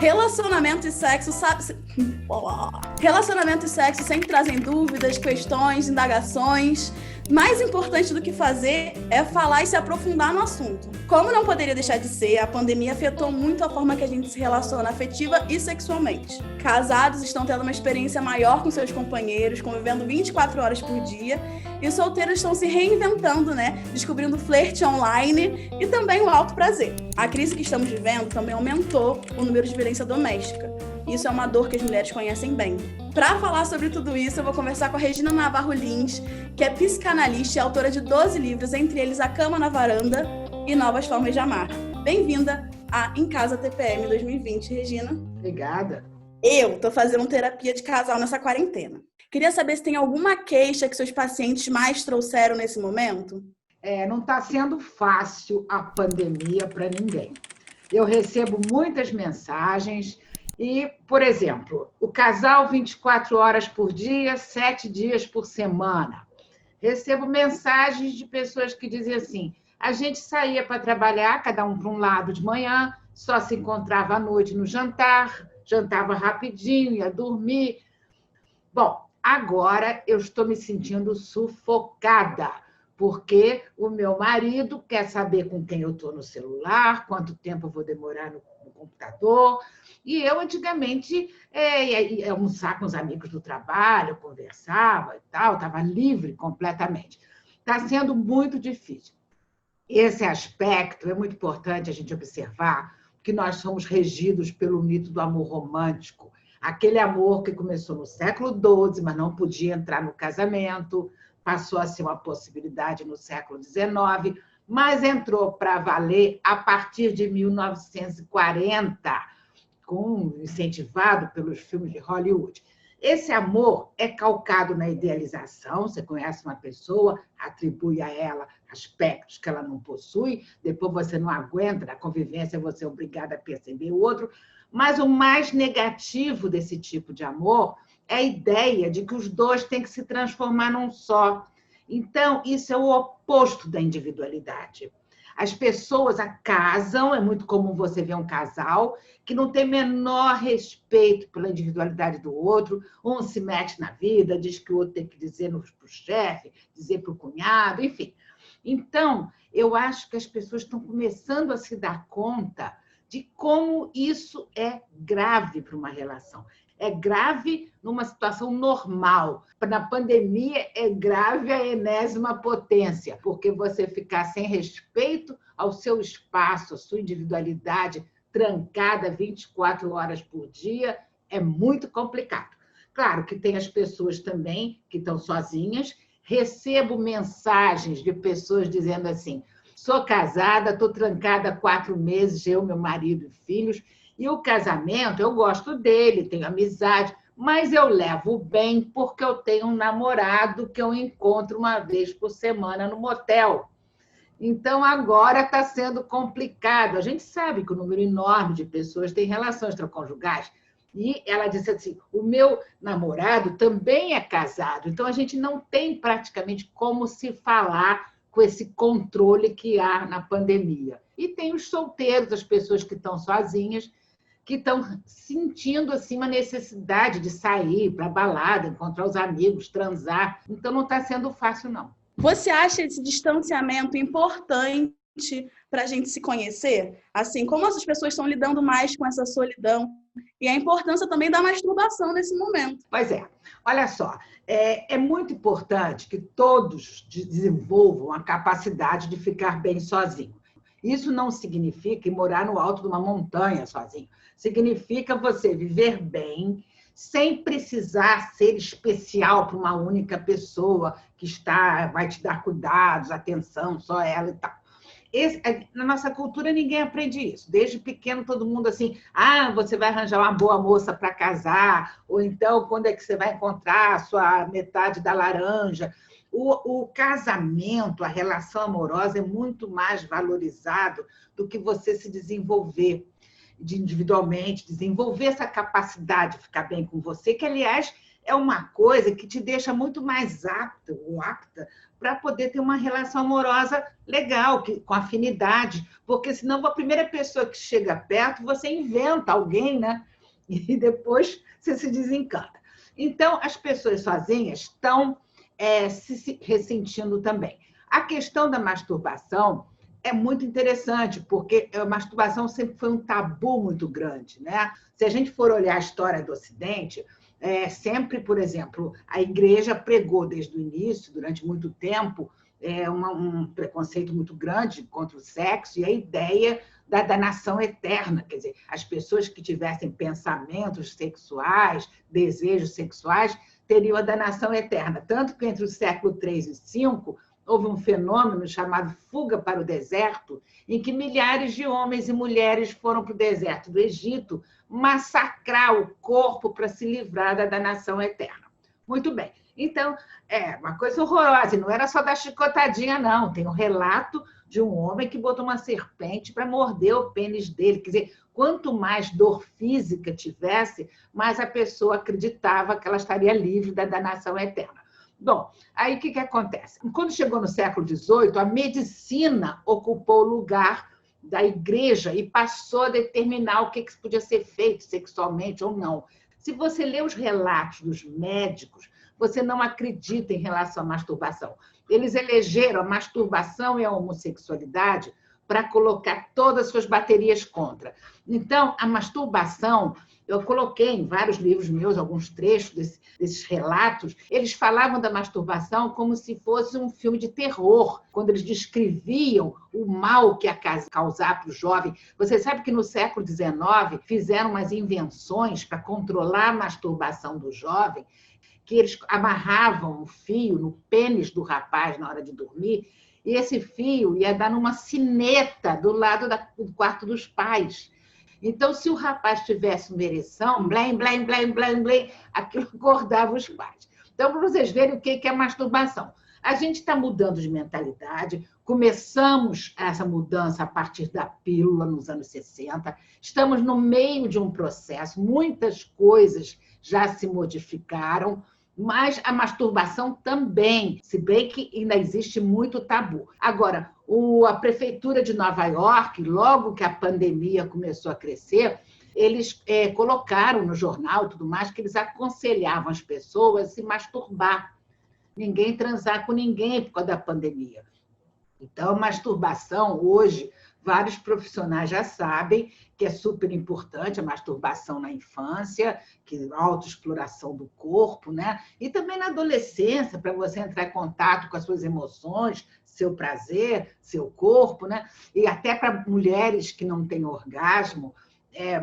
Relacionamento e sexo, relacionamento e sexo sempre trazem dúvidas, questões, indagações. Mais importante do que fazer é falar e se aprofundar no assunto. Como não poderia deixar de ser, a pandemia afetou muito a forma que a gente se relaciona afetiva e sexualmente. Casados estão tendo uma experiência maior com seus companheiros, convivendo 24 horas por dia, e solteiros estão se reinventando, descobrindo flerte online e também o alto prazer. A crise que estamos vivendo também aumentou o número de violência doméstica. Isso é uma dor que as mulheres conhecem bem. Para falar sobre tudo isso, eu vou conversar com a Regina Navarro Lins, que é psicanalista e autora de 12 livros, entre eles A Cama na Varanda e Novas Formas de Amar. Bem-vinda a Em Casa TPM 2020, Regina. Obrigada. Eu tô fazendo terapia de casal nessa quarentena. Queria saber se tem alguma queixa que seus pacientes mais trouxeram nesse momento? Não está sendo fácil a pandemia para ninguém. Eu recebo muitas mensagens e, por exemplo, o casal 24 horas por dia, 7 dias por semana. Recebo mensagens de pessoas que dizem assim: a gente saía para trabalhar, cada um para um lado de manhã, só se encontrava à noite no jantar, jantava rapidinho, ia dormir. Bom, agora eu estou me sentindo sufocada, porque o meu marido quer saber com quem eu estou no celular, quanto tempo eu vou demorar no computador. E eu, antigamente, ia almoçar com os amigos do trabalho, conversava e tal, estava livre completamente. Está sendo muito difícil. Esse aspecto é muito importante a gente observar, que nós somos regidos pelo mito do amor romântico, aquele amor que começou no século XII, mas não podia entrar no casamento, passou a ser uma possibilidade no século XIX, mas entrou para valer a partir de 1940, incentivado pelos filmes de Hollywood. Esse amor é calcado na idealização. Você conhece uma pessoa, atribui a ela aspectos que ela não possui, depois você não aguenta, na convivência você é obrigada a perceber o outro. Mas o mais negativo desse tipo de amor é a ideia de que os dois têm que se transformar num só. Então, isso é o oposto da individualidade. As pessoas casam, é muito comum você ver um casal que não tem menor respeito pela individualidade do outro, um se mete na vida, diz que o outro tem que dizer para o chefe, dizer para o cunhado, enfim. Então, eu acho que as pessoas estão começando a se dar conta de como isso é grave para uma relação. É grave numa situação normal. Na pandemia, é grave a enésima potência, porque você ficar sem respeito ao seu espaço, à sua individualidade, trancada 24 horas por dia, é muito complicado. Claro que tem as pessoas também que estão sozinhas. Recebo mensagens de pessoas dizendo assim: sou casada, estou trancada há 4 meses, eu, meu marido e filhos, e o casamento, eu gosto dele, tenho amizade, mas eu levo bem porque eu tenho um namorado que eu encontro uma vez por semana no motel. Então, agora está sendo complicado. A gente sabe que o número enorme de pessoas tem relações extraconjugais. E ela disse assim: o meu namorado também é casado, então a gente não tem praticamente como se falar com esse controle que há na pandemia. E tem os solteiros, as pessoas que estão sozinhas, que estão sentindo assim, uma necessidade de sair para a balada, encontrar os amigos, transar. Então, não está sendo fácil, não. Você acha esse distanciamento importante para a gente se conhecer? Assim, como essas pessoas estão lidando mais com essa solidão e a importância também da masturbação nesse momento? Pois é. Olha só, é muito importante que todos desenvolvam a capacidade de ficar bem sozinho. Isso não significa morar no alto de uma montanha sozinho. Significa você viver bem, sem precisar ser especial para uma única pessoa que vai te dar cuidados, atenção, só ela e tal. Na nossa cultura, ninguém aprende isso. Desde pequeno, todo mundo assim: você vai arranjar uma boa moça para casar, ou então, quando é que você vai encontrar a sua metade da laranja? O casamento, a relação amorosa é muito mais valorizado do que você se desenvolver individualmente, desenvolver essa capacidade de ficar bem com você, que, aliás, é uma coisa que te deixa muito mais apta para poder ter uma relação amorosa legal, com afinidade, porque senão a primeira pessoa que chega perto, você inventa alguém, né? E depois você se desencanta. Então, as pessoas sozinhas estão se ressentindo também. A questão da masturbação é muito interessante, porque a masturbação sempre foi um tabu muito grande, né? Se a gente for olhar a história do Ocidente, sempre, por exemplo, a igreja pregou desde o início, durante muito tempo, um preconceito muito grande contra o sexo e a ideia da nação eterna, quer dizer, as pessoas que tivessem pensamentos sexuais, desejos sexuais, teriam a danação eterna. Tanto que entre o século III e V, houve um fenômeno chamado fuga para o deserto, em que milhares de homens e mulheres foram para o deserto do Egito massacrar o corpo para se livrar da danação eterna. Muito bem. Então, é uma coisa horrorosa. E não era só da chicotadinha, não. Tem um relato de um homem que botou uma serpente para morder o pênis dele. Quer dizer, quanto mais dor física tivesse, mais a pessoa acreditava que ela estaria livre da danação eterna. Bom, aí o que acontece? Quando chegou no século XVIII, a medicina ocupou o lugar da igreja e passou a determinar o que podia ser feito sexualmente ou não. Se você lê os relatos dos médicos, você não acredita em relação à masturbação. Eles elegeram a masturbação e a homossexualidade para colocar todas as suas baterias contra. Então, a masturbação, eu coloquei em vários livros meus, alguns trechos desses relatos, eles falavam da masturbação como se fosse um filme de terror, quando eles descreviam o mal que ia causar para o jovem. Você sabe que no século XIX fizeram umas invenções para controlar a masturbação do jovem, que eles amarravam um fio no pênis do rapaz na hora de dormir, e esse fio ia dar numa sineta do lado do quarto dos pais. Então, se o rapaz tivesse uma ereção, blém, blém, blém, blém, blém, aquilo acordava os pais. Então, para vocês verem o que é masturbação. A gente está mudando de mentalidade, começamos essa mudança a partir da pílula nos anos 60, estamos no meio de um processo, muitas coisas já se modificaram, mas a masturbação também, se bem que ainda existe muito tabu. Agora, a Prefeitura de Nova York, logo que a pandemia começou a crescer, eles colocaram no jornal tudo mais que eles aconselhavam as pessoas a se masturbar. Ninguém transar com ninguém por causa da pandemia. Então, a masturbação, hoje, vários profissionais já sabem que é super importante a masturbação na infância, que a autoexploração do corpo, né? E também na adolescência, para você entrar em contato com as suas emoções, seu prazer, seu corpo, né? E até para mulheres que não têm orgasmo,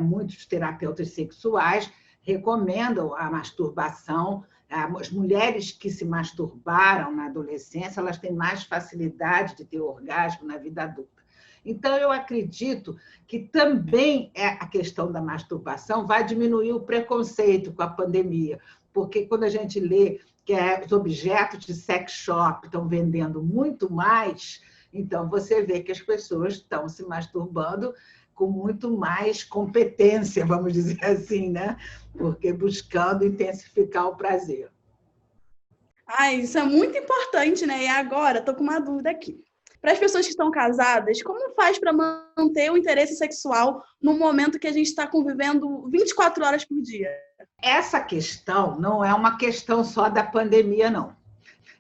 muitos terapeutas sexuais recomendam a masturbação. As mulheres que se masturbaram na adolescência, elas têm mais facilidade de ter orgasmo na vida adulta. Então, eu acredito que também a questão da masturbação vai diminuir o preconceito com a pandemia, porque quando a gente lê que os objetos de sex shop estão vendendo muito mais, então você vê que as pessoas estão se masturbando com muito mais competência, vamos dizer assim, né? Porque buscando intensificar o prazer. Isso é muito importante, né? E agora, estou com uma dúvida aqui. Para as pessoas que estão casadas, como faz para manter o interesse sexual no momento que a gente está convivendo 24 horas por dia? Essa questão não é uma questão só da pandemia, não.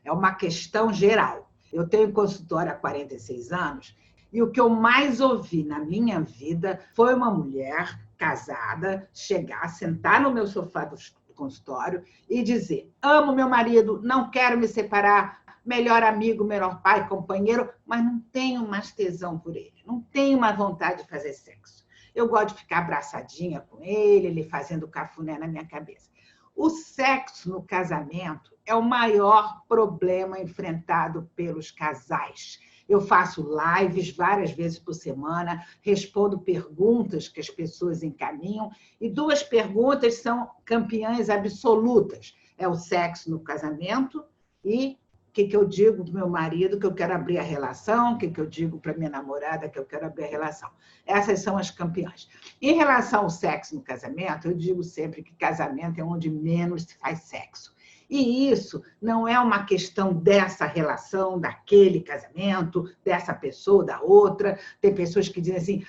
É uma questão geral. Eu tenho consultório há 46 anos e o que eu mais ouvi na minha vida foi uma mulher casada chegar, sentar no meu sofá do consultório e dizer: amo meu marido, não quero me separar, melhor amigo, melhor pai, companheiro, mas não tenho mais tesão por ele, não tenho mais vontade de fazer sexo. Eu gosto de ficar abraçadinha com ele fazendo cafuné na minha cabeça. O sexo no casamento é o maior problema enfrentado pelos casais. Eu faço lives várias vezes por semana, respondo perguntas que as pessoas encaminham, e 2 perguntas são campeãs absolutas. É o sexo no casamento e o que eu digo para o meu marido que eu quero abrir a relação, o que eu digo para minha namorada que eu quero abrir a relação. Essas são as campeãs. Em relação ao sexo no casamento, eu digo sempre que casamento é onde menos se faz sexo. E isso não é uma questão dessa relação, daquele casamento, dessa pessoa, da outra. Tem pessoas que dizem assim,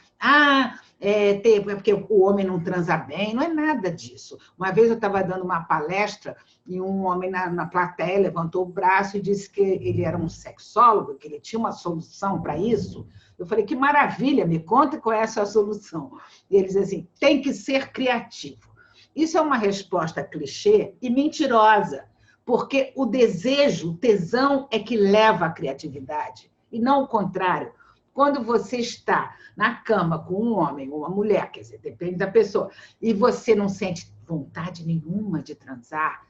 é porque o homem não transa bem. Não é nada disso. Uma vez eu estava dando uma palestra e um homem na plateia levantou o braço e disse que ele era um sexólogo, que ele tinha uma solução para isso. Eu falei, que maravilha, me conta qual é a sua solução. E ele diz assim, tem que ser criativo. Isso é uma resposta clichê e mentirosa, porque o desejo, o tesão é que leva à criatividade, e não o contrário. Quando você está na cama com um homem ou uma mulher, quer dizer, depende da pessoa, e você não sente vontade nenhuma de transar,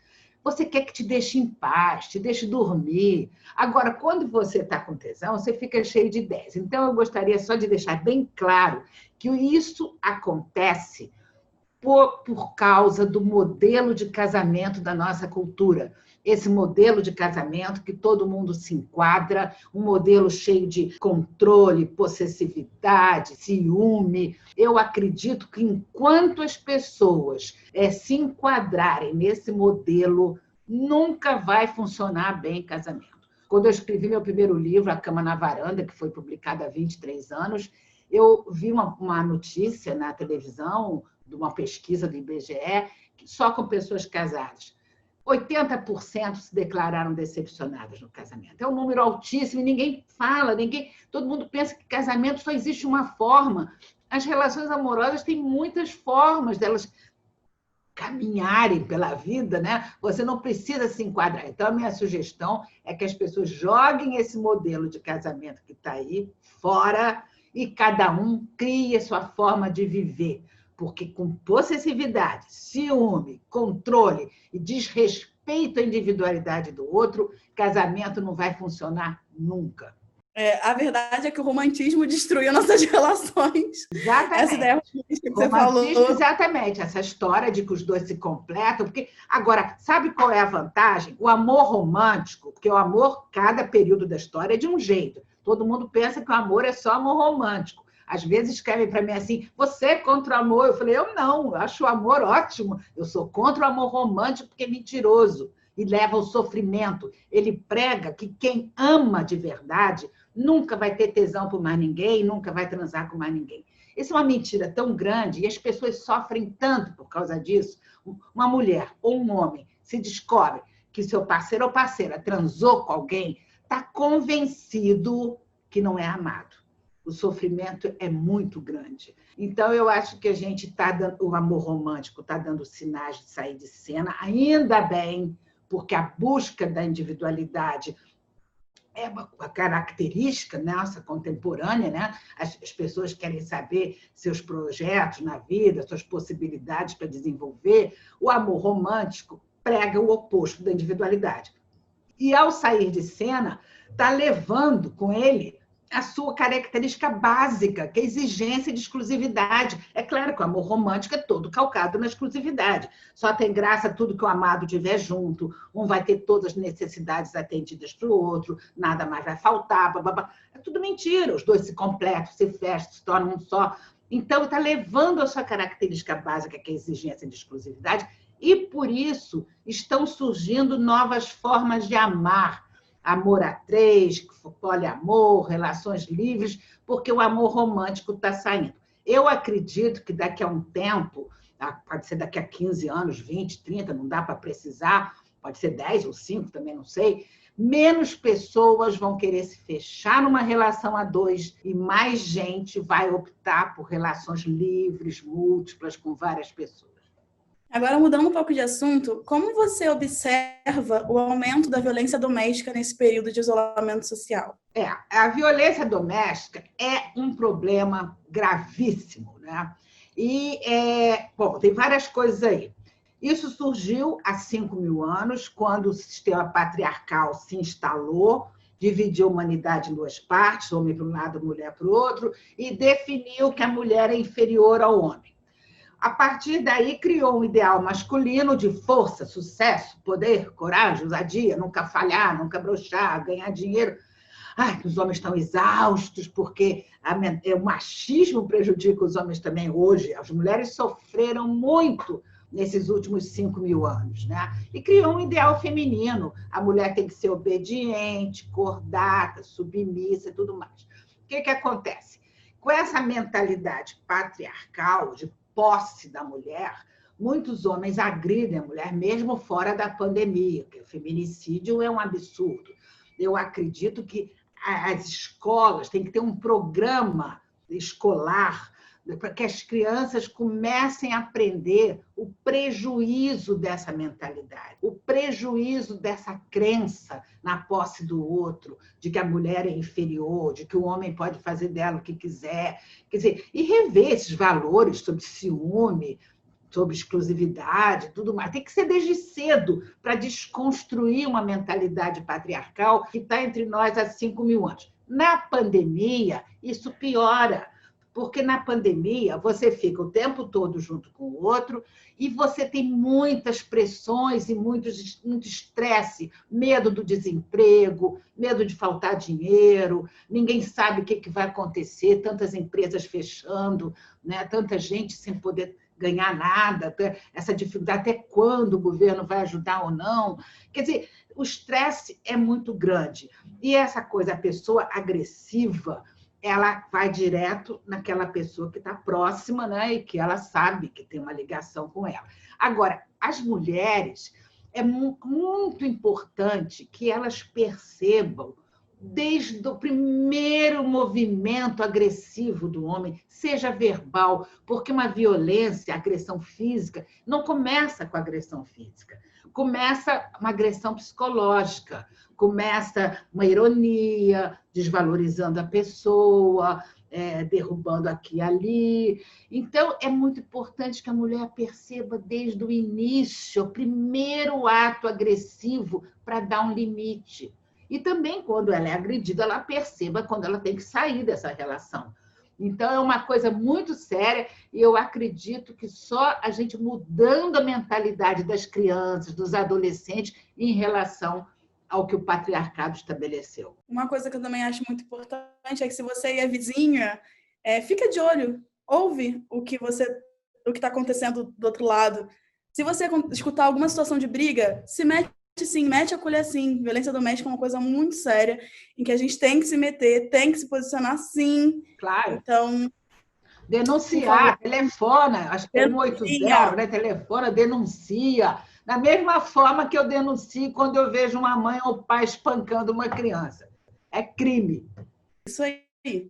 você quer que te deixe em paz, te deixe dormir. Agora, quando você está com tesão, você fica cheio de ideias. Então, eu gostaria só de deixar bem claro que isso acontece por causa do modelo de casamento da nossa cultura. Esse modelo de casamento que todo mundo se enquadra, um modelo cheio de controle, possessividade, ciúme. Eu acredito que enquanto as pessoas se enquadrarem nesse modelo, nunca vai funcionar bem casamento. Quando eu escrevi meu primeiro livro, A Cama na Varanda, que foi publicado há 23 anos, eu vi uma notícia na televisão de uma pesquisa do IBGE, só com pessoas casadas. 80% se declararam decepcionadas no casamento. É um número altíssimo e ninguém fala, todo mundo pensa que casamento só existe uma forma. As relações amorosas têm muitas formas delas caminharem pela vida, né? Você não precisa se enquadrar. Então, a minha sugestão é que as pessoas joguem esse modelo de casamento que está aí fora e cada um crie a sua forma de viver. Porque com possessividade, ciúme, controle e desrespeito à individualidade do outro, casamento não vai funcionar nunca. A verdade é que o romantismo destruiu nossas relações. Exatamente. Essa ideia que você falou. Exatamente, essa história de que os dois se completam. Porque, agora, sabe qual é a vantagem? O amor romântico, porque o amor, cada período da história é de um jeito. Todo mundo pensa que o amor é só amor romântico. Às vezes escrevem para mim assim, você é contra o amor? Eu falei, eu não, eu acho o amor ótimo. Eu sou contra o amor romântico porque é mentiroso e leva ao sofrimento. Ele prega que quem ama de verdade nunca vai ter tesão por mais ninguém, nunca vai transar com mais ninguém. Isso é uma mentira tão grande e as pessoas sofrem tanto por causa disso. Uma mulher ou um homem se descobre que seu parceiro ou parceira transou com alguém, está convencido que não é amado. O sofrimento é muito grande. Então, eu acho que a gente está dando, o amor romântico está dando sinais de sair de cena, ainda bem, porque a busca da individualidade é uma característica nossa contemporânea, né? As pessoas querem saber seus projetos na vida, suas possibilidades para desenvolver. O amor romântico prega o oposto da individualidade. E, ao sair de cena, está levando com ele a sua característica básica, que é a exigência de exclusividade. É claro que o amor romântico é todo calcado na exclusividade. Só tem graça tudo que o amado tiver junto, um vai ter todas as necessidades atendidas para o outro, nada mais vai faltar, blá. É tudo mentira, os dois se completam, se fecham, se tornam um só. Então, está levando a sua característica básica, que é a exigência de exclusividade, e, por isso, estão surgindo novas formas de amar. Amor a três, poliamor, relações livres, porque o amor romântico está saindo. Eu acredito que daqui a um tempo, pode ser daqui a 15 anos, 20, 30, não dá para precisar, pode ser 10 ou 5, também não sei, menos pessoas vão querer se fechar numa relação a dois e mais gente vai optar por relações livres, múltiplas, com várias pessoas. Agora, mudando um pouco de assunto, como você observa o aumento da violência doméstica nesse período de isolamento social? A violência doméstica é um problema gravíssimo, né? E, tem várias coisas aí. Isso surgiu há 5.000 anos, quando o sistema patriarcal se instalou, dividiu a humanidade em duas partes, homem para um lado, mulher para o outro, e definiu que a mulher é inferior ao homem. A partir daí, criou um ideal masculino de força, sucesso, poder, coragem, ousadia, nunca falhar, nunca broxar, ganhar dinheiro. Os homens estão exaustos, porque o machismo prejudica os homens também hoje. As mulheres sofreram muito nesses últimos 5.000 anos, né? E criou um ideal feminino. A mulher tem que ser obediente, cordata, submissa e tudo mais. O que acontece? Com essa mentalidade patriarcal, de posse da mulher, muitos homens agridem a mulher, mesmo fora da pandemia, porque o feminicídio é um absurdo. Eu acredito que as escolas têm que ter um programa escolar para que as crianças comecem a aprender o prejuízo dessa mentalidade, o prejuízo dessa crença na posse do outro, de que a mulher é inferior, de que o homem pode fazer dela o que quiser. Quer dizer, e rever esses valores sobre ciúme, sobre exclusividade, tudo mais. Tem que ser desde cedo para desconstruir uma mentalidade patriarcal que está entre nós há 5.000 anos. Na pandemia, isso piora, porque na pandemia você fica o tempo todo junto com o outro e você tem muitas pressões e muito estresse, medo do desemprego, medo de faltar dinheiro, ninguém sabe o que vai acontecer, tantas empresas fechando, né? Tanta gente sem poder ganhar nada, essa dificuldade, até quando o governo vai ajudar ou não. Quer dizer, o estresse é muito grande. E essa coisa, a pessoa agressiva, ela vai direto naquela pessoa que está próxima, né? E que ela sabe que tem uma ligação com ela. Agora, as mulheres, é muito importante que elas percebam, desde o primeiro movimento agressivo do homem, seja verbal, porque uma violência, agressão física, não começa com agressão física, começa uma agressão psicológica, começa uma ironia, desvalorizando a pessoa, derrubando aqui e ali. Então, é muito importante que a mulher perceba desde o início, o primeiro ato agressivo, para dar um limite. E também, quando ela é agredida, ela perceba quando ela tem que sair dessa relação. Então, é uma coisa muito séria e eu acredito que só a gente mudando a mentalidade das crianças, dos adolescentes, em relação ao que o patriarcado estabeleceu. Uma coisa que eu também acho muito importante é que se você é vizinha, fica de olho, ouve o que está acontecendo do outro lado. Se você escutar alguma situação de briga, se mete sim, mete a colher sim. Violência doméstica é uma coisa muito séria, em que a gente tem que se meter, tem que se posicionar sim. Claro. Então, denunciar, telefona, acho que é 180, né? Telefona, denuncia. Da mesma forma que eu denuncio quando eu vejo uma mãe ou pai espancando uma criança. É crime. Isso aí.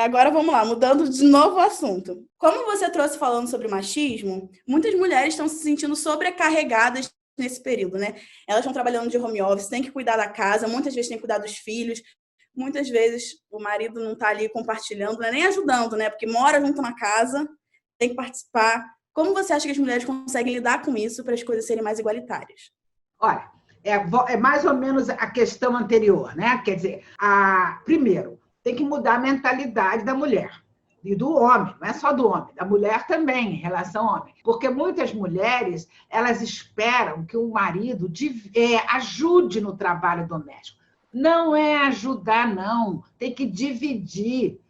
Agora vamos lá, mudando de novo o assunto. Como você trouxe falando sobre machismo, muitas mulheres estão se sentindo sobrecarregadas nesse período, né? Elas estão trabalhando de home office, têm que cuidar da casa, muitas vezes têm que cuidar dos filhos, muitas vezes o marido não está ali compartilhando, não é nem ajudando, né? Porque mora junto na casa, tem que participar. Como você acha que as mulheres conseguem lidar com isso para as coisas serem mais igualitárias? Olha, é mais ou menos a questão anterior, né? Quer dizer, primeiro, tem que mudar a mentalidade da mulher. E do homem, não é só do homem, da mulher também, em relação ao homem. Porque muitas mulheres, elas esperam que o marido ajude no trabalho doméstico. Não é ajudar, não. Tem que dividir.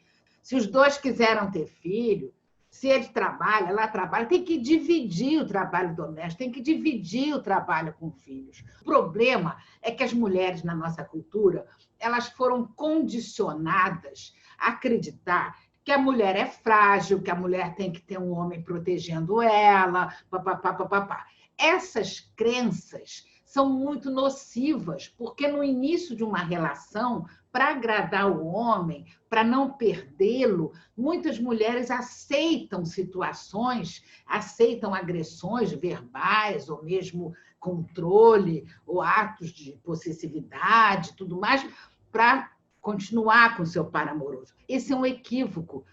Se os dois quiseram ter filho, se ele trabalha, ela trabalha, tem que dividir o trabalho doméstico, tem que dividir o trabalho com filhos. O problema é que as mulheres, na nossa cultura, elas foram condicionadas a acreditar que a mulher é frágil, que a mulher tem que ter um homem protegendo ela, papapá. Essas crenças são muito nocivas, porque no início de uma relação, para agradar o homem, para não perdê-lo, muitas mulheres aceitam situações, aceitam agressões verbais, ou mesmo controle, ou atos de possessividade, tudo mais, para continuar com o seu par amoroso. Esse é um equívoco.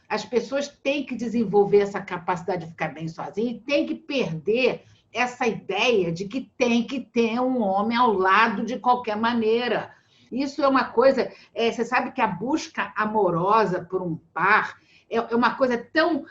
As pessoas têm que desenvolver essa capacidade de ficar bem sozinha e têm que perder essa ideia de que tem que ter um homem ao lado de qualquer maneira. Isso é uma coisa... você sabe que a busca amorosa por um par é uma coisa tão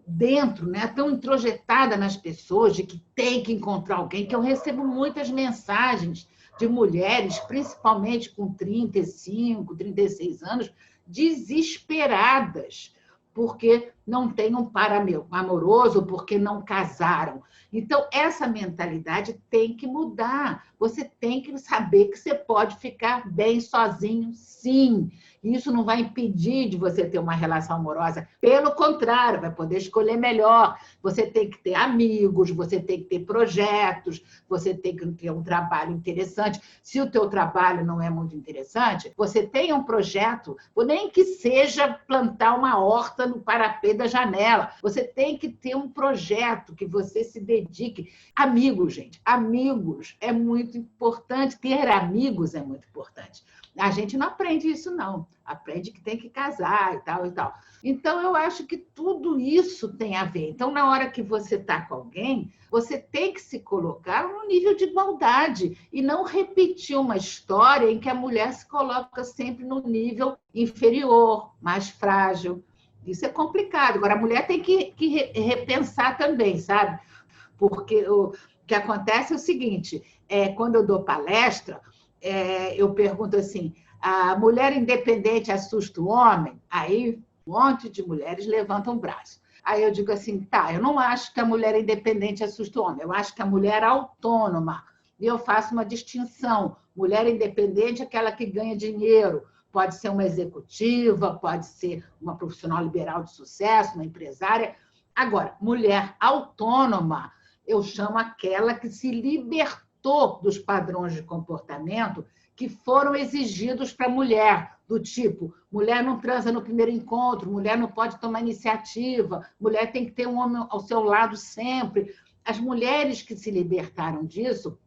dentro, né? Tão introjetada nas pessoas, de que tem que encontrar alguém, que eu recebo muitas mensagens de mulheres, principalmente com 35, 36 anos, desesperadas, porque não têm um par amoroso, porque não casaram. Então, essa mentalidade tem que mudar. Você tem que saber que você pode ficar bem sozinho, sim. Isso não vai impedir de você ter uma relação amorosa. Pelo contrário, vai poder escolher melhor. Você tem que ter amigos, você tem que ter projetos, você tem que ter um trabalho interessante. Se o teu trabalho não é muito interessante, você tem um projeto, nem que seja plantar uma horta no parapé da janela. Você tem que ter um projeto que você se dedique. Amigos, gente, amigos é muito importante. Ter amigos é muito importante. A gente não aprende isso, não. Aprende que tem que casar e tal e tal. Então, eu acho que tudo isso tem a ver. Então, na hora que você está com alguém, você tem que se colocar no nível de igualdade e não repetir uma história em que a mulher se coloca sempre no nível inferior, mais frágil. Isso é complicado. Agora, a mulher tem que repensar também, sabe? Porque o que acontece é o seguinte, quando eu dou palestra, eu pergunto assim, a mulher independente assusta o homem? Aí um monte de mulheres levantam o braço. Aí eu digo assim, tá, eu não acho que a mulher independente assusta o homem, eu acho que a mulher autônoma. E eu faço uma distinção. Mulher independente é aquela que ganha dinheiro. Pode ser uma executiva, pode ser uma profissional liberal de sucesso, uma empresária. Agora, mulher autônoma, eu chamo aquela que se libertou dos padrões de comportamento que foram exigidos para a mulher, do tipo, mulher não transa no primeiro encontro, mulher não pode tomar iniciativa, mulher tem que ter um homem ao seu lado sempre. As mulheres que se libertaram disso,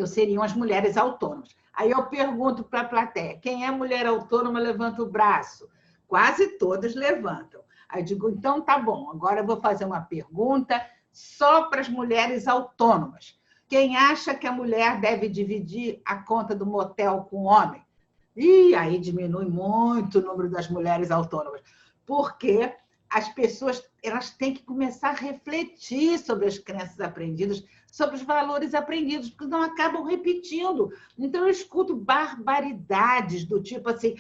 seriam as mulheres autônomas. Aí eu pergunto para a plateia, quem é mulher autônoma, levanta o braço. Quase todas levantam. Aí eu digo, então tá bom, agora eu vou fazer uma pergunta só para as mulheres autônomas. Quem acha que a mulher deve dividir a conta do motel com o homem? E aí diminui muito o número das mulheres autônomas, porque as pessoas elas têm que começar a refletir sobre as crenças aprendidas, sobre os valores aprendidos, porque não acabam repetindo. Então, eu escuto barbaridades do tipo assim,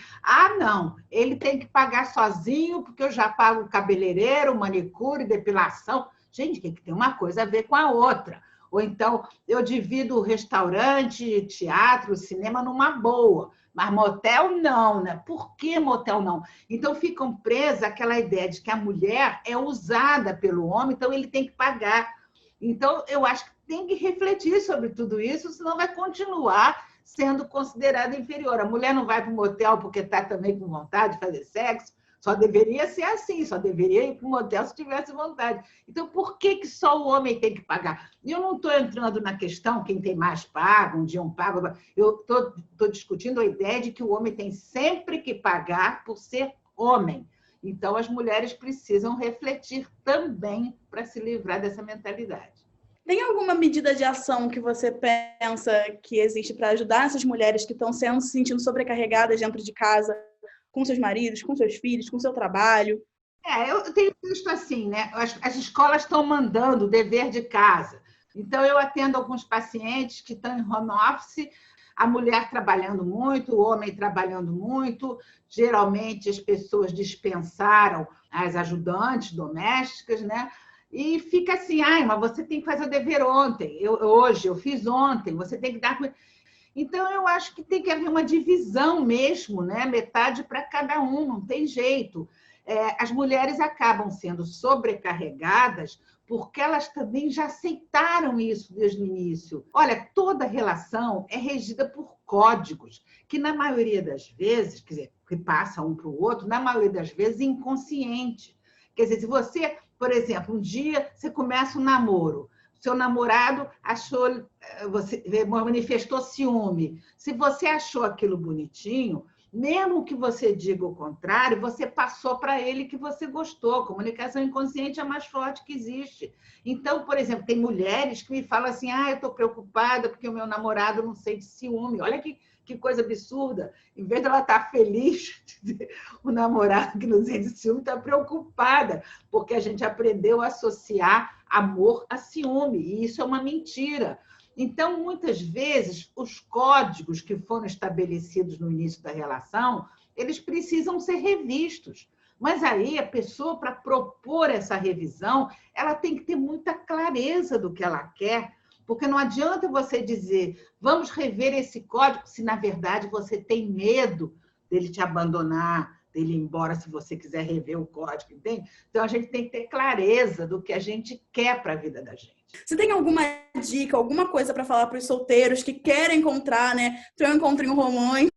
não, ele tem que pagar sozinho, porque eu já pago cabeleireiro, manicure, depilação. Gente, tem que ter uma coisa a ver com a outra. Ou então, eu divido o restaurante, teatro, cinema numa boa, mas motel não, né? Por que motel não? Então, ficam presas àquela ideia de que a mulher é usada pelo homem, então ele tem que pagar. Então, eu acho que tem que refletir sobre tudo isso, senão vai continuar sendo considerada inferior. A mulher não vai para o motel porque está também com vontade de fazer sexo, só deveria ser assim, só deveria ir para o motel se tivesse vontade. Então, por que só o homem tem que pagar? E eu não estou entrando na questão quem tem mais paga, um dia um paga. Eu estou discutindo a ideia de que o homem tem sempre que pagar por ser homem. Então, as mulheres precisam refletir também para se livrar dessa mentalidade. Tem alguma medida de ação que você pensa que existe para ajudar essas mulheres que estão se sentindo sobrecarregadas dentro de casa, com seus maridos, com seus filhos, com seu trabalho? Eu tenho visto assim, né? As escolas estão mandando o dever de casa. Então, eu atendo alguns pacientes que estão em home office, a mulher trabalhando muito, o homem trabalhando muito. Geralmente, as pessoas dispensaram as ajudantes domésticas, né? E fica assim, mas você tem que fazer o dever ontem. Hoje, eu fiz ontem, você tem que dar... Então, eu acho que tem que haver uma divisão mesmo, né? Metade para cada um, não tem jeito. As mulheres acabam sendo sobrecarregadas porque elas também já aceitaram isso desde o início. Olha, toda relação é regida por códigos, que na maioria das vezes, quer dizer, que passa um para o outro, na maioria das vezes inconsciente. Quer dizer, se você, por exemplo, um dia você começa um namoro, seu namorado manifestou ciúme. Se você achou aquilo bonitinho, mesmo que você diga o contrário, você passou para ele que você gostou. A comunicação inconsciente é a mais forte que existe. Então, por exemplo, tem mulheres que me falam assim, eu estou preocupada porque o meu namorado não sente ciúme. Olha que coisa absurda. Em vez de ela estar feliz, o namorado que não sente ciúme está preocupada, porque a gente aprendeu a associar amor a ciúme, e isso é uma mentira. Então, muitas vezes, os códigos que foram estabelecidos no início da relação, eles precisam ser revistos, Mas aí a pessoa, para propor essa revisão, ela tem que ter muita clareza do que ela quer, porque não adianta você dizer, vamos rever esse código, se na verdade você tem medo dele te abandonar, dele ir embora se você quiser rever o código, entende? Então a gente tem que ter clareza do que a gente quer para a vida da gente. Você tem alguma dica, alguma coisa para falar para os solteiros que querem encontrar, né, ter um encontrinho romântico,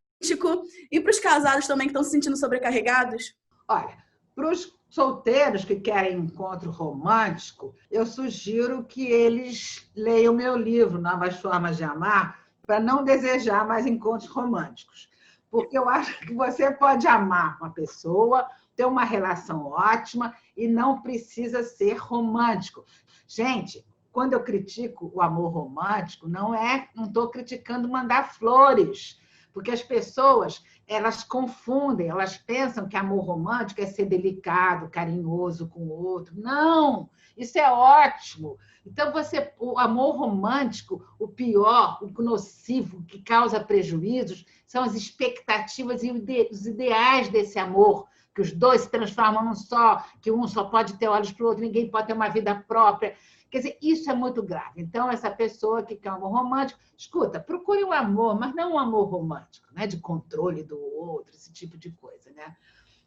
e para os casados também que estão se sentindo sobrecarregados? Olha, para os solteiros que querem encontro romântico, eu sugiro que eles leiam meu livro, Novas Formas de Amar, para não desejar mais encontros românticos. Porque eu acho que você pode amar uma pessoa, ter uma relação ótima e não precisa ser romântico. Gente, quando eu critico o amor romântico, não estou criticando mandar flores, porque as pessoas, elas confundem, elas pensam que amor romântico é ser delicado, carinhoso com o outro. Não, isso é ótimo. Então, o amor romântico, o pior, o nocivo, o que causa prejuízos, são as expectativas e os ideais desse amor, que os dois se transformam num só, que um só pode ter olhos para o outro, ninguém pode ter uma vida própria. Quer dizer, isso é muito grave. Então, essa pessoa que quer um amor romântico, escuta, procure um amor, mas não um amor romântico, né? De controle do outro, esse tipo de coisa, né?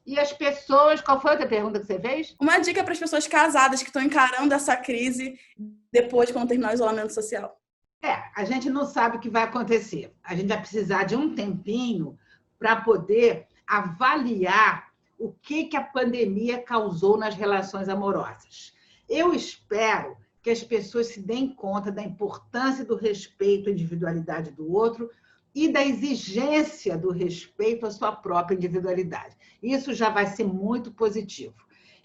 E as pessoas... Qual foi a outra pergunta que você fez? Uma dica para as pessoas casadas que estão encarando essa crise depois, quando terminar o isolamento social. A gente não sabe o que vai acontecer. A gente vai precisar de um tempinho para poder avaliar o que a pandemia causou nas relações amorosas. Eu espero que as pessoas se deem conta da importância do respeito à individualidade do outro e da exigência do respeito à sua própria individualidade. Isso já vai ser muito positivo.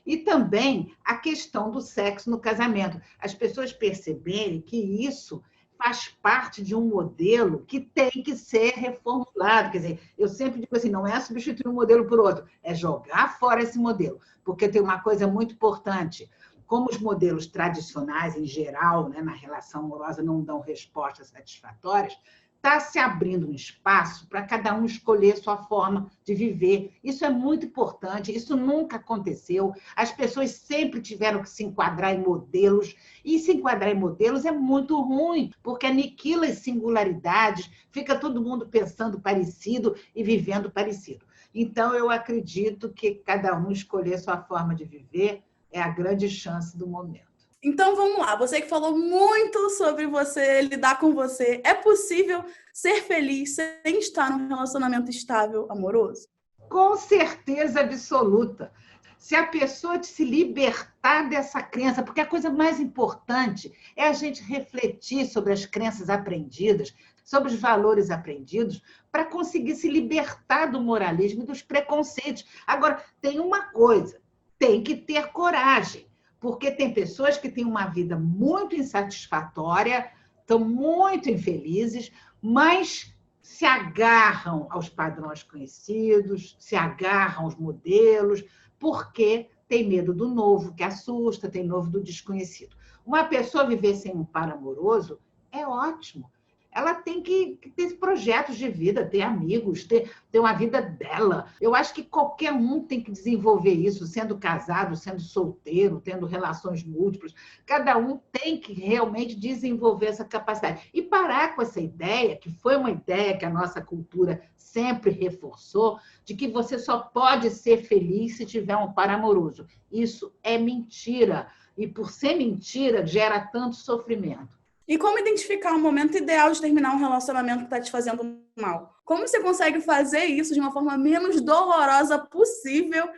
E também a questão do sexo no casamento. As pessoas perceberem que isso faz parte de um modelo que tem que ser reformulado. Quer dizer, eu sempre digo assim, não é substituir um modelo por outro, é jogar fora esse modelo, porque tem uma coisa muito importante. Como os modelos tradicionais, em geral, né, na relação amorosa, não dão respostas satisfatórias, está se abrindo um espaço para cada um escolher sua forma de viver. Isso é muito importante, isso nunca aconteceu. As pessoas sempre tiveram que se enquadrar em modelos, e se enquadrar em modelos é muito ruim, porque aniquila as singularidades, fica todo mundo pensando parecido e vivendo parecido. Então, eu acredito que cada um escolher sua forma de viver é a grande chance do momento. Então, vamos lá. Você que falou muito sobre você, lidar com você. É possível ser feliz sem estar num relacionamento estável, amoroso? Com certeza absoluta. Se a pessoa se libertar dessa crença, porque a coisa mais importante é a gente refletir sobre as crenças aprendidas, sobre os valores aprendidos, para conseguir se libertar do moralismo e dos preconceitos. Agora, tem uma coisa, tem que ter coragem, porque tem pessoas que têm uma vida muito insatisfatória, estão muito infelizes, mas se agarram aos padrões conhecidos, se agarram aos modelos, porque tem medo do novo, que assusta, tem medo do desconhecido. Uma pessoa viver sem um par amoroso é ótimo. Ela tem que ter projetos de vida, ter amigos, ter uma vida dela. Eu acho que qualquer um tem que desenvolver isso, sendo casado, sendo solteiro, tendo relações múltiplas. Cada um tem que realmente desenvolver essa capacidade. E parar com essa ideia, que foi uma ideia que a nossa cultura sempre reforçou, de que você só pode ser feliz se tiver um par amoroso. Isso é mentira. E, por ser mentira, gera tanto sofrimento. E como identificar o momento ideal de terminar um relacionamento que está te fazendo mal? Como você consegue fazer isso de uma forma menos dolorosa possível,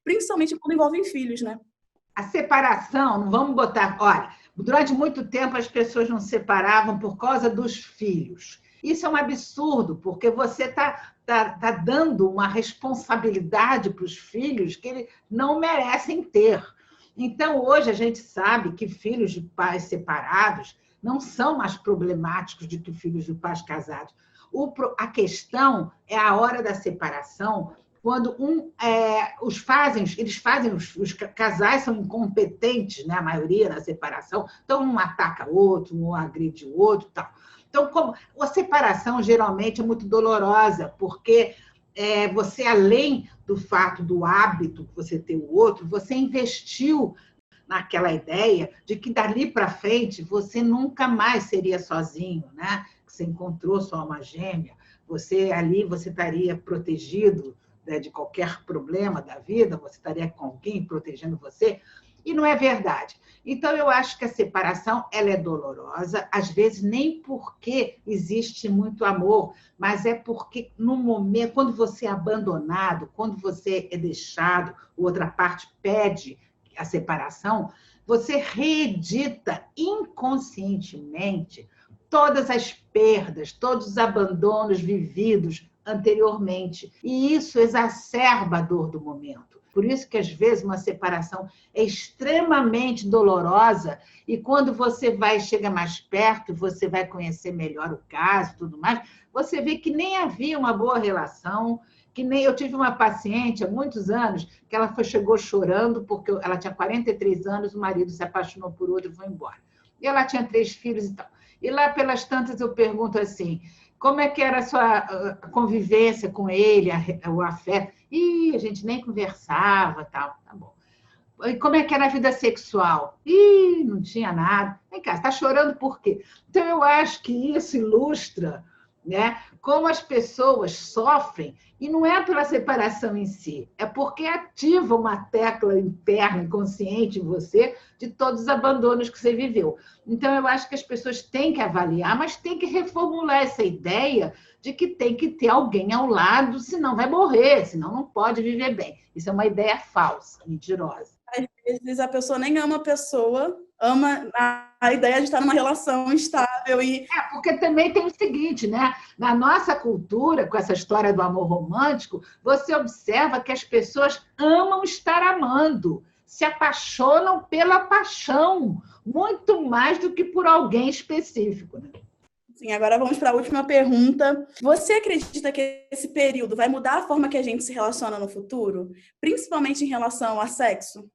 principalmente quando envolve filhos, né? A separação, não vamos botar... Olha, durante muito tempo as pessoas não se separavam por causa dos filhos. Isso é um absurdo, porque você está dando uma responsabilidade para os filhos que eles não merecem ter. Então, hoje a gente sabe que filhos de pais separados não são mais problemáticos do que filhos de pais casados. A questão é a hora da separação, quando os casais são incompetentes, né, a maioria na separação, então um ataca o outro, um agride o outro, tal. Então, a separação geralmente é muito dolorosa, porque você, além do fato do hábito que você tem o outro, você investiu naquela ideia de que dali para frente você nunca mais seria sozinho, né? Você encontrou sua alma gêmea, você estaria protegido, né, de qualquer problema da vida, você estaria com alguém protegendo você, e não é verdade. Então, eu acho que a separação ela é dolorosa, às vezes nem porque existe muito amor, mas é porque no momento, quando você é abandonado, quando você é deixado, outra parte pede a separação, você reedita inconscientemente todas as perdas, todos os abandonos vividos anteriormente. E isso exacerba a dor do momento. Por isso que, às vezes, uma separação é extremamente dolorosa e quando você chega mais perto, você vai conhecer melhor o caso e tudo mais, você vê que nem havia uma boa relação, que nem eu tive uma paciente há muitos anos que ela chegou chorando porque ela tinha 43 anos, o marido se apaixonou por outro e foi embora. E ela tinha 3 filhos e tal. E lá pelas tantas eu pergunto assim, como é que era a sua convivência com ele, o afeto? A gente nem conversava, tal. Tá bom. E como é que era a vida sexual? Não tinha nada. Vem cá, você está chorando por quê? Então, eu acho que isso ilustra, né, como as pessoas sofrem, e não é pela separação em si, é porque ativa uma tecla interna, inconsciente em você, de todos os abandonos que você viveu. Então, eu acho que as pessoas têm que avaliar, mas têm que reformular essa ideia de que tem que ter alguém ao lado, senão vai morrer, senão não pode viver bem. Isso é uma ideia falsa, mentirosa. Às vezes a pessoa nem ama a pessoa, ama a ideia de estar numa relação estável e... porque também tem o seguinte, né? Na nossa cultura, com essa história do amor romântico, você observa que as pessoas amam estar amando, se apaixonam pela paixão, muito mais do que por alguém específico, né? Sim, agora vamos para a última pergunta. Você acredita que esse período vai mudar a forma que a gente se relaciona no futuro? Principalmente em relação a sexo?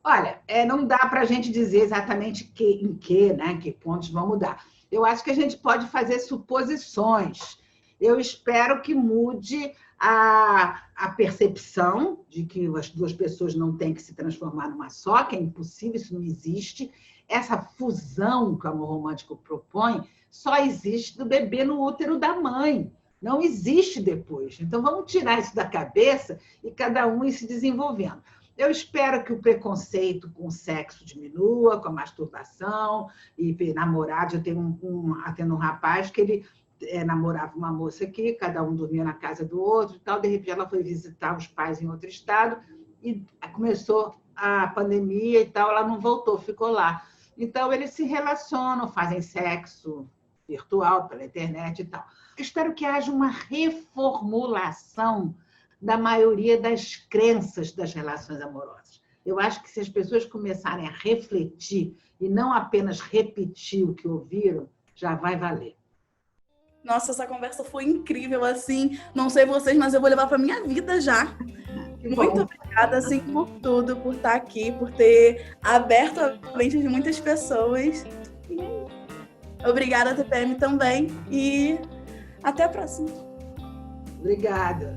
Olha, não dá para a gente dizer exatamente em que pontos vão mudar. Eu acho que a gente pode fazer suposições. Eu espero que mude a percepção de que as 2 pessoas não têm que se transformar numa só, que é impossível, isso não existe. Essa fusão que o amor romântico propõe só existe do bebê no útero da mãe. Não existe depois. Então, vamos tirar isso da cabeça e cada um ir se desenvolvendo. Eu espero que o preconceito com o sexo diminua, com a masturbação e namorado. Eu tenho um rapaz que ele namorava uma moça aqui, cada um dormia na casa do outro e tal. De repente, ela foi visitar os pais em outro estado e começou a pandemia e tal. Ela não voltou, ficou lá. Então, eles se relacionam, fazem sexo virtual pela internet e tal. Eu espero que haja uma reformulação da maioria das crenças das relações amorosas. Eu acho que se as pessoas começarem a refletir e não apenas repetir o que ouviram, já vai valer. Nossa, essa conversa foi incrível, assim. Não sei vocês, mas eu vou levar para minha vida já. Muito obrigada, assim, por tudo, por estar aqui, por ter aberto a mente de muitas pessoas. Obrigada, TPM, também. E até a próxima. Obrigada.